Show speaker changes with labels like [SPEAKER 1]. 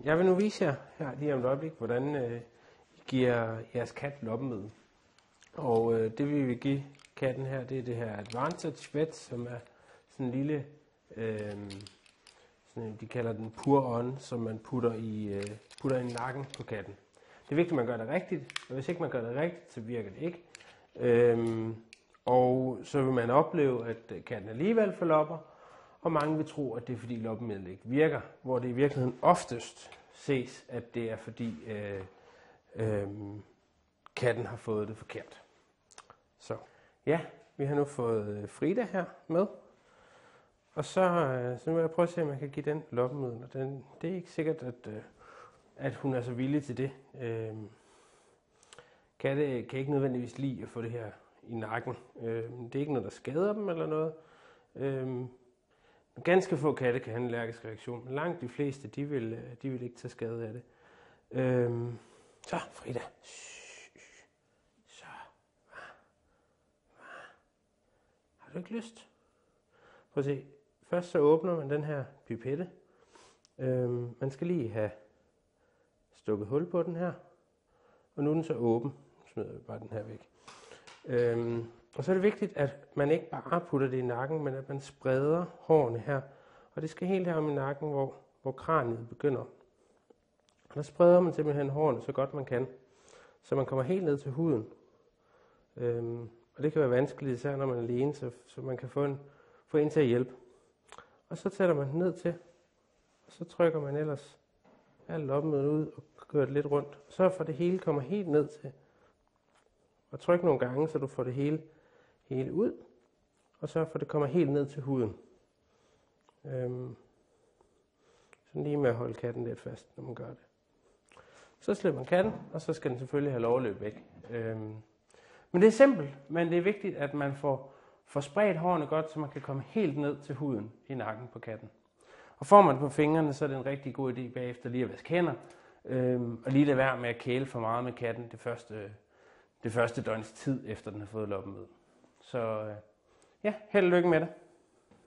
[SPEAKER 1] Jeg vil nu vise jer her lige om et øjeblik, hvordan I giver jeres kat loppemiddel. Og det vi vil give katten her, det er det her Advantage Vet, som er sådan en lille, de kalder den Pure On, som man putter i nakken på katten. Det er vigtigt, at man gør det rigtigt, og hvis ikke man gør det rigtigt, så virker det ikke. Og så vil man opleve, at katten alligevel får lopper, og mange vil tro, at det er fordi loppemidlet ikke virker, hvor det i virkeligheden oftest ses, at det er fordi katten har fået det forkert. Så ja, vi har nu fået Frida her med, og så vil jeg prøve at se, om man kan give den loppemiddel. Det er ikke sikkert, at hun er så villig til det. Katte kan ikke nødvendigvis lide at få det her i nakken. Det er ikke noget, der skader dem eller noget. Ganske få katte kan have en allergisk reaktion, men langt de fleste, de vil ikke tage skade af det. Så, Frida. Så. Har du ikke lyst? Prøv at se. Først så åbner man den her pipette. Man skal lige have stukket hul på den her. Og nu er den så åben. Nu smider vi bare den her væk. Og så er det vigtigt, at man ikke bare putter det i nakken, men at man spreder hårene her. Og det skal helt her om i nakken, hvor kraniet begynder. Og der spreder man simpelthen hårene så godt man kan, så man kommer helt ned til huden. Og det kan være vanskeligt, især når man er alene, så man kan få en til at hjælpe. Og så tæller man den ned til, og så trykker man ellers alt loppemidlet ud og kører det lidt rundt. Så for det hele kommer helt ned til. Og tryk nogle gange, så du får det hele ud, og så for det kommer helt ned til huden. Sådan lige med at holde katten lidt fast, når man gør det. Så slipper man katten, og så skal den selvfølgelig have lov at løbe væk. Men det er simpelt, men det er vigtigt, at man får spredt hårene godt, så man kan komme helt ned til huden i nakken på katten. Og får man det på fingrene, så er det en rigtig god idé bagefter lige at vaske hænder, og lige lade være med at kæle for meget med katten det første døgns tid, efter den har fået loppemiddel. Så ja, held og lykke med det.